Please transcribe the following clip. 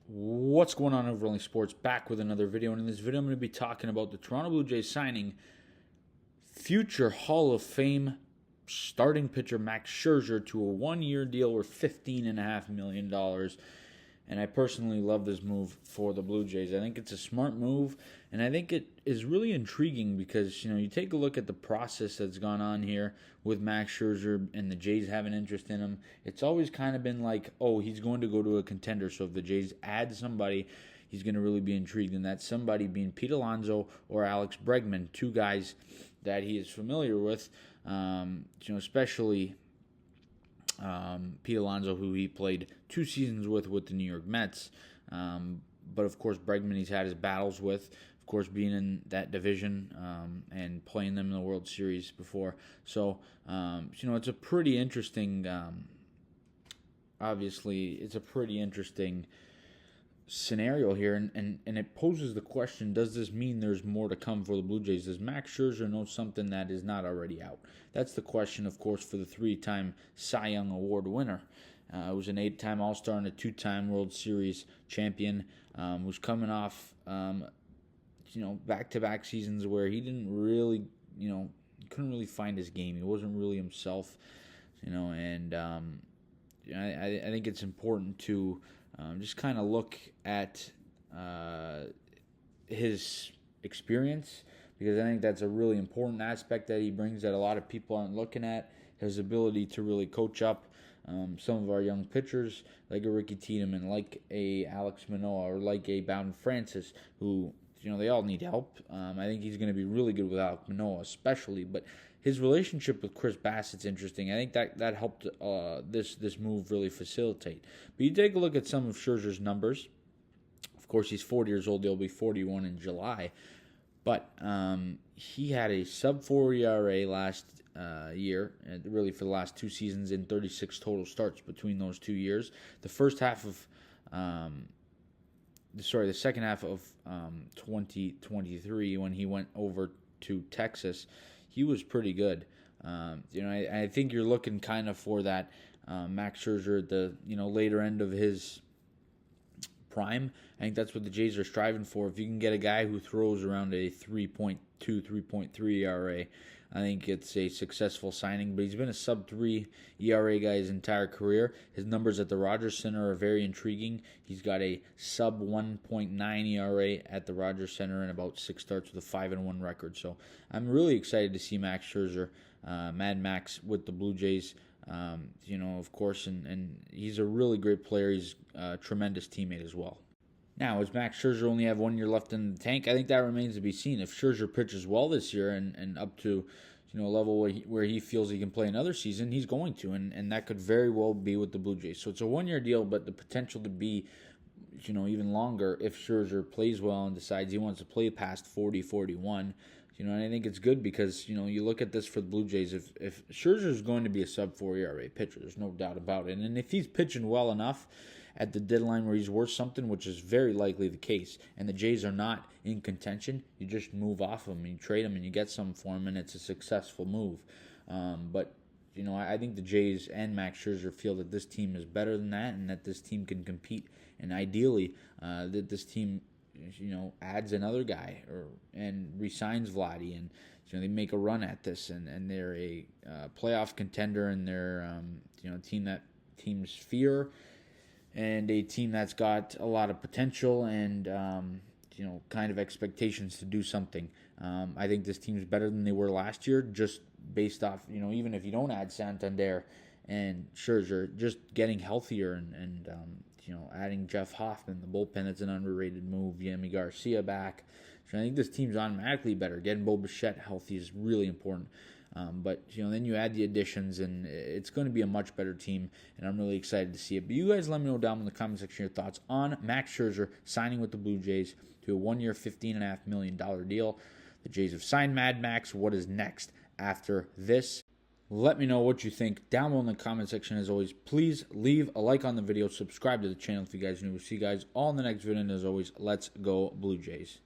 What's going on, Overlanding Sports? Back with another video, and in this video I'm going to be talking about the Toronto Blue Jays signing future Hall of Fame starting pitcher Max Scherzer to a one-year deal worth $15.5 million. And I personally love this move for the Blue Jays. I think it's a smart move, and I think it is really intriguing because, you take a look at the process that's gone on here with Max Scherzer and the Jays having interest in him. It's always kind of been like, oh, he's going to go to a contender. So if the Jays add somebody, he's going to really be intrigued, and that somebody being Pete Alonso or Alex Bregman, two guys that he is familiar with, especially Pete Alonso, who he played 2 seasons with the New York Mets. But, of course, Bregman he's had his battles with, of course, being in that division and playing them in the World Series before. So, it's a pretty interesting, obviously, it's a pretty interesting scenario here, and it poses the question, does this mean there's more to come for the Blue Jays? Does Max Scherzer know something that is not already out? That's the question, of course, for the 3-time Cy Young Award winner. Was an 8-time All-Star and a 2-time World Series champion. Was coming off, back-to-back seasons where he didn't really, couldn't really find his game. He wasn't really himself, and I think it's important to just kind of look at his experience, because I think that's a really important aspect that he brings that a lot of people aren't looking at. His ability to really coach up some of our young pitchers, like a Ricky Tiedemann, like a Alex Manoah, or like a Bowden Francis, who, they all need help. I think he's going to be really good with Alex Manoah especially, but his relationship with Chris Bassett's interesting. I think that helped this move really facilitate. But you take a look at some of Scherzer's numbers. Of course, he's 40 years old. He'll be 41 in July. But he had a sub-4 ERA last year, really for the last 2 seasons, in 36 total starts between those 2 years. The second half of 2023, when he went over to Texas, he was pretty good. I think you're looking kind of for that Max Scherzer at the later end of his prime. I think that's what the Jays are striving for. If you can get a guy who throws around a 3.2, 3.3 ERA, I think it's a successful signing. But he's been a sub-3 ERA guy his entire career. His numbers at the Rogers Center are very intriguing. He's got a sub-1.9 ERA at the Rogers Center and about 6 starts with a 5-1 record. So I'm really excited to see Max Scherzer, Mad Max, with the Blue Jays. Of course, and he's a really great player. He's a tremendous teammate as well. Now, does Max Scherzer only have 1 year left in the tank? I think that remains to be seen. If Scherzer pitches well this year and up to a level where he feels he can play another season, he's going to, and that could very well be with the Blue Jays. So it's a 1 year deal, but the potential to be even longer if Scherzer plays well and decides he wants to play past 40, 41. And I think it's good because, you look at this for the Blue Jays. If Scherzer is going to be a sub-4 ERA pitcher, there's no doubt about it. And if he's pitching well enough at the deadline where he's worth something, which is very likely the case, and the Jays are not in contention, you just move off him and you trade him and you get some for him, and it's a successful move. But I think the Jays and Max Scherzer feel that this team is better than that, and that this team can compete, and ideally that this team adds another guy and re-signs Vladdy, and they make a run at this, and they're a playoff contender, and they're a team that teams fear, and a team that's got a lot of potential and kind of expectations to do something. I think this team's better than they were last year, just based off even if you don't add Santander and Scherzer, just getting healthier and adding Jeff Hoffman, the bullpen, that's an underrated move. Yami Garcia back. So I think this team's automatically better. Getting Bo Bichette healthy is really important. But then you add the additions, and it's going to be a much better team, and I'm really excited to see it. But you guys let me know down in the comment section your thoughts on Max Scherzer signing with the Blue Jays to a 1 year, $15.5 million deal. The Jays have signed Mad Max. What is next after this? Let me know what you think down below in the comment section. As always, please leave a like on the video, subscribe to the channel if you guys are new. We'll see you guys all in the next video, and as always, let's go Blue Jays.